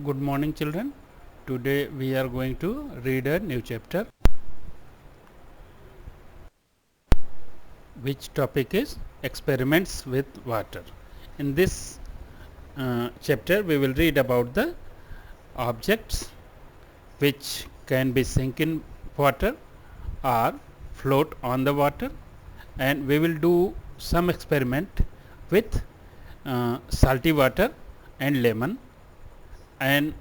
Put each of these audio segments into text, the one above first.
Good morning, children. Today we are going to read a new chapter, which topic is experiments with water. In this chapter, we will read about the objects which can be sink in water or float on the water, and we will do some experiment with salty water and lemon, and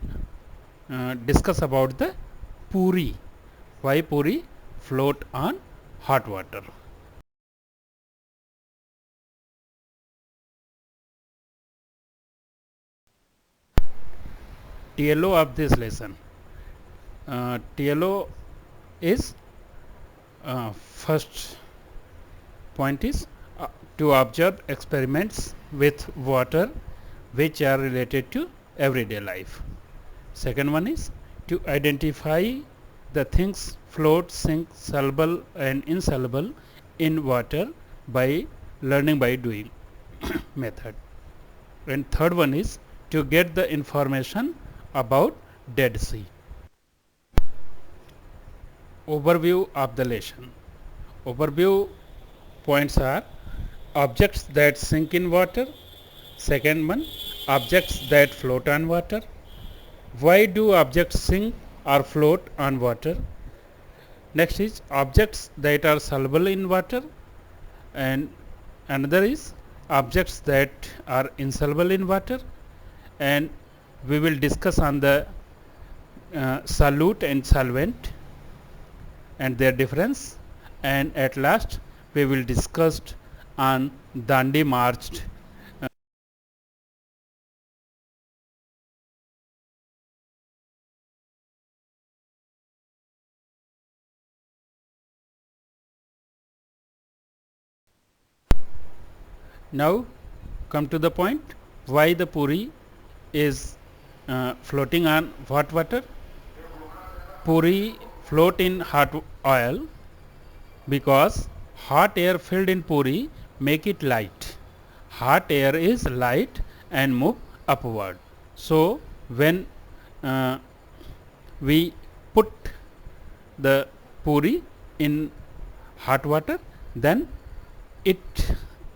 discuss about the puri, why puri float on hot water. TLO of this lesson. TLO is first point is to observe experiments with water which are related to everyday life. Second one is to identify the things float, sink, soluble and insoluble in water by learning by doing method. And third one is to get the information about Dead Sea. Overview of the lesson. Overview points are objects that sink in water. Second one, objects that float on water. Why do objects sink or float on water? Next is objects that are soluble in water, and another is objects that are insoluble in water, and we will discuss on the solute and solvent and their difference, and at last we will discuss on Dandi marched. Now come to the point why the puri is floating on hot water. Puri float in hot oil because hot air filled in puri make it light. Hot air is light and move upward. So when we put the puri in hot water, then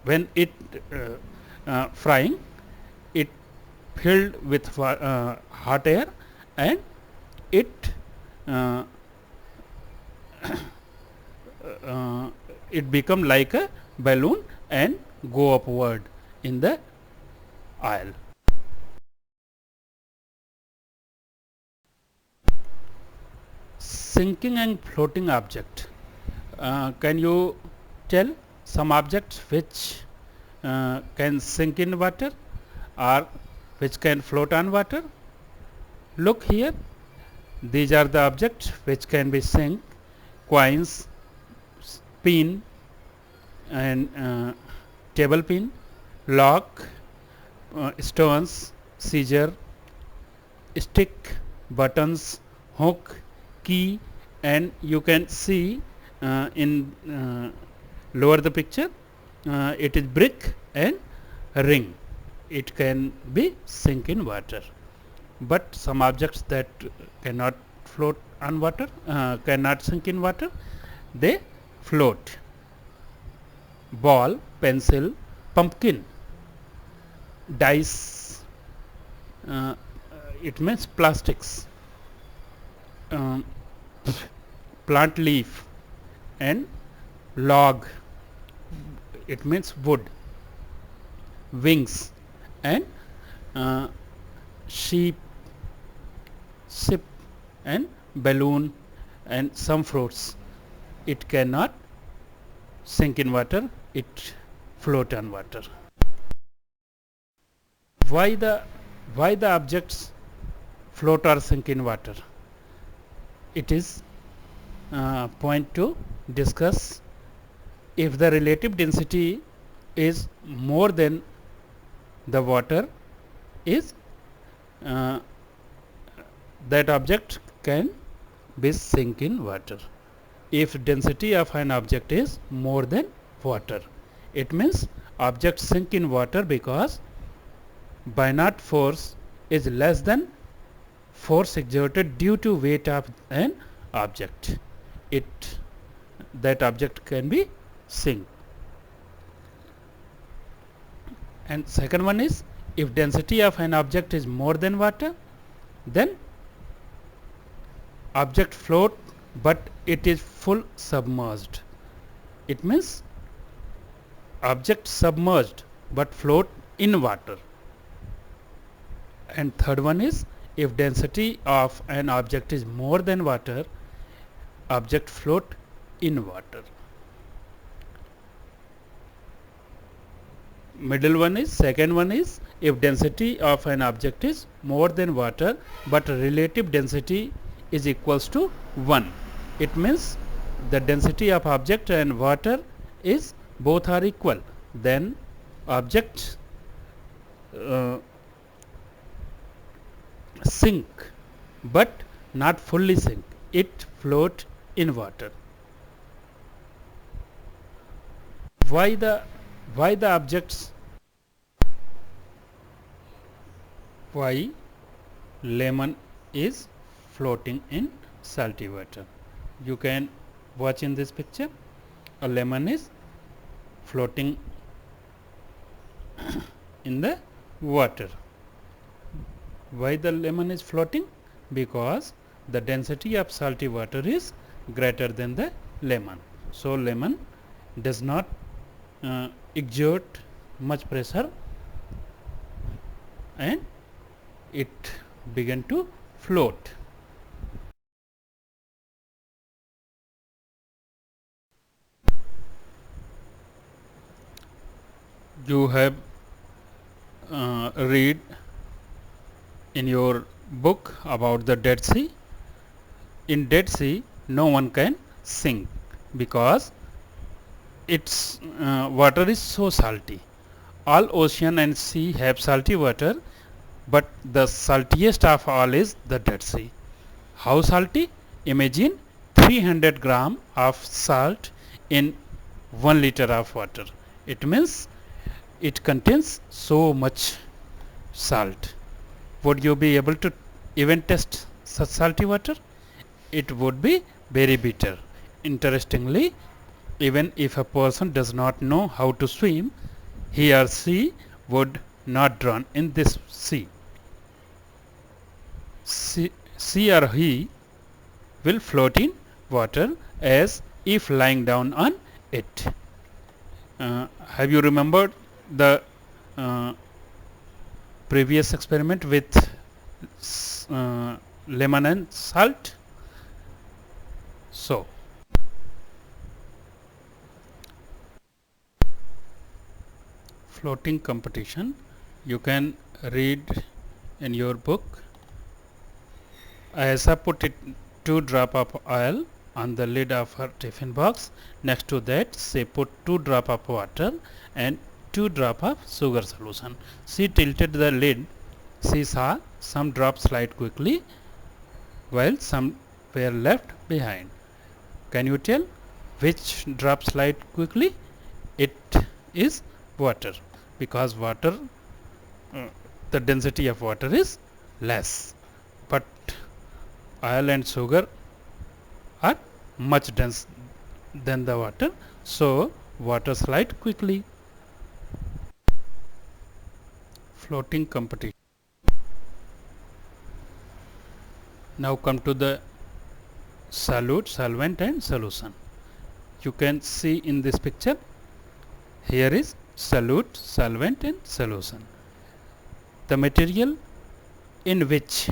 when it frying, it filled with hot air, and it it become like a balloon and go upward in the oil. Sinking and floating object. Can you tell some objects which can sink in water or which can float on water? Look here, these are the objects which can be sink: coins, pin and table pin, lock, stones, scissor, stick, buttons, hook, key, and you can see in lower the picture, it is brick and ring. It can be sink in water, but some objects that cannot float on water, cannot sink in water, they float. Ball, pencil, pumpkin, dice, it means plastics, plant leaf, and log, it means wood, wings, and sheep, ship, and balloon, and some fruits. It cannot sink in water, it float on water. Why the objects float or sink in water? It is point to discuss. If the relative density is more than the water is, that object can be sink in water. If density of an object is more than water, it means object sink in water because Bernard force is less than force exerted due to weight of an object. That object can be sink. And second one is, if density of an object is more than water, then object float but it is full submerged. It means object submerged but float in water. And third one is, if density of an object is more than water, object float in water. Middle one is, second one is, if density of an object is more than water but relative density is equals to 1. It means the density of object and water is both are equal, then object sink but not fully sink, it float in water. Why the objects, why lemon is floating in salty water? You can watch in this picture. A lemon is floating in the water. Why the lemon is floating? Because the density of salty water is greater than the lemon. So lemon does not exert much pressure and it began to float. You have read in your book about the Dead Sea. In Dead Sea, no one can sink because its water is so salty. All ocean and sea have salty water, but the saltiest of all is the Dead Sea. How salty? Imagine 300 gram of salt in 1 liter of water. It means it contains so much salt. Would you be able to even test such salty water? It would be very bitter. Interestingly, even if a person does not know how to swim, he or she would not drown in this sea. She or he will float in water as if lying down on it. Have you remembered the previous experiment with lemon and salt? So floating competition, you can read in your book. Ayesha put 2 drops of oil on the lid of her tiffin box. Next to that, she put 2 drops of water and 2 drops of sugar solution. She tilted the lid. She saw some drops slide quickly while some were left behind. Can you tell which drops slide quickly? It is water, because water, the density of water is less, but oil and sugar are much dense than the water, so water slide quickly. Floating competition. Now come to the solute, solvent and solution. You can see in this picture, here is solute, solvent and solution. The material in which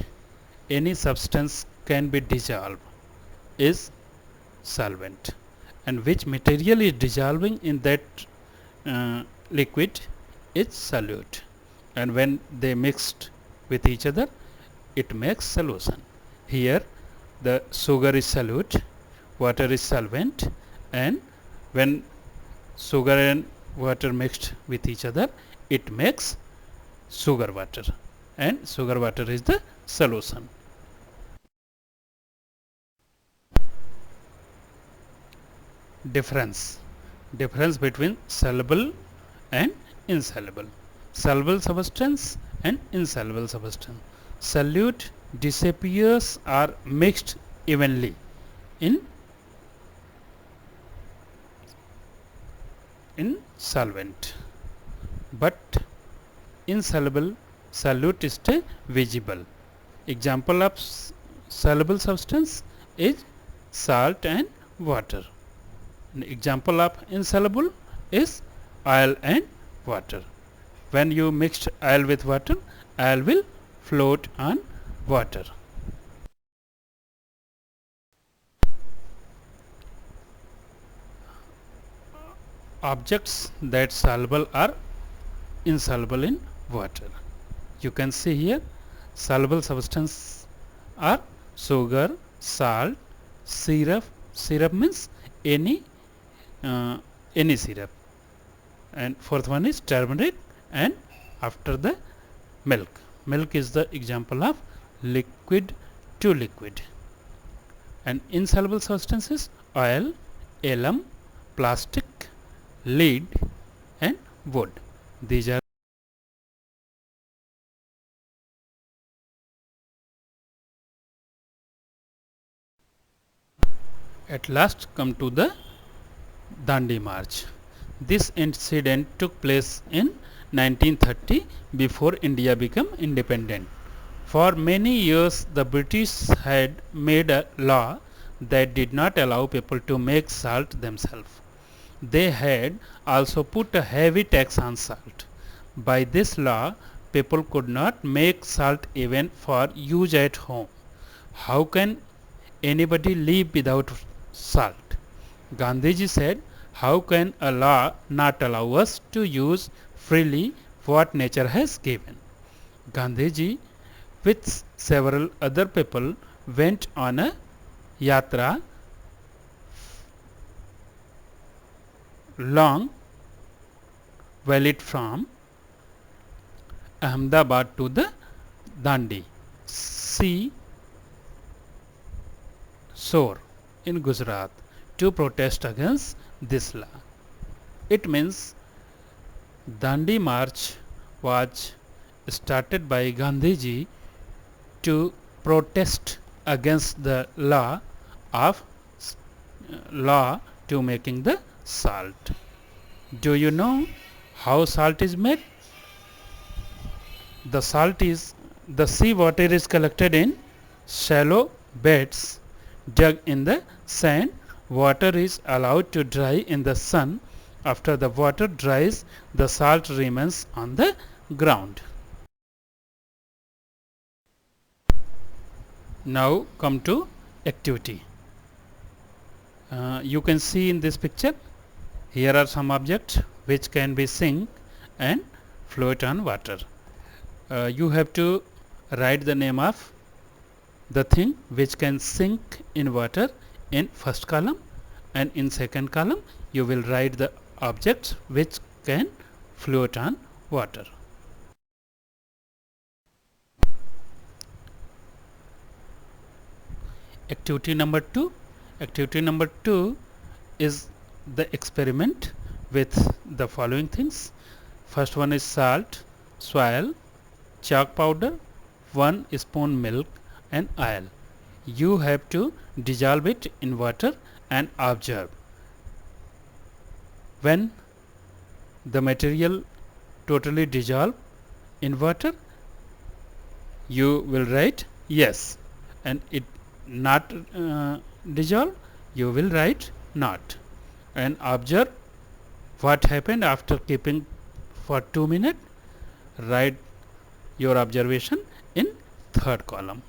any substance can be dissolved is solvent, and which material is dissolving in that liquid is solute, and when they mixed with each other it makes solution. Here the sugar is solute, water is solvent, and when sugar and water mixed with each other it makes sugar water, and sugar water is the solution. Difference between soluble and insoluble, soluble substance and insoluble substance. Solute disappears or mixed evenly in solvent, but insoluble solute is still visible. Example of soluble substance is salt and water. An example of insoluble is oil and water. When you mix oil with water, oil will float on water. Objects that soluble are insoluble in water. You can see here soluble substance are sugar, salt, syrup. Syrup means any syrup, and fourth one is turmeric, and after the milk. Milk is the example of liquid to liquid. And insoluble substances oil, alum, plastic, lead and wood. These are at last come to the Dandi March. This incident took place in 1930 before India became independent. For many years the British had made a law that did not allow people to make salt themselves. They had also put a heavy tax on salt. By this law, people could not make salt even for use at home. How can anybody live without salt? Gandhiji said, how can a law not allow us to use freely what nature has given? Gandhiji with several other people went on a yatra long valid from Ahmedabad to the Dandi sea shore in Gujarat to protest against this law. It means Dandi March was started by Gandhiji to protest against the law to making the salt. Do you know how salt is made? The sea water is collected in shallow beds dug in the sand. Water is allowed to dry in the sun. After the water dries, the salt remains on the ground. Now come to activity. You can see in this picture, here are some objects which can be sink and float on water. You have to write the name of the thing which can sink in water in first column, and in second column you will write the objects which can float on water. Activity number 2. Activity number 2 is the experiment with the following things. First one is salt, soil, chalk powder, 1 spoon milk and oil. You have to dissolve it in water and observe. When the material totally dissolve in water, you will write yes, and it not dissolve, you will write not, and observe what happened after keeping for 2 minutes. Write your observation in third column.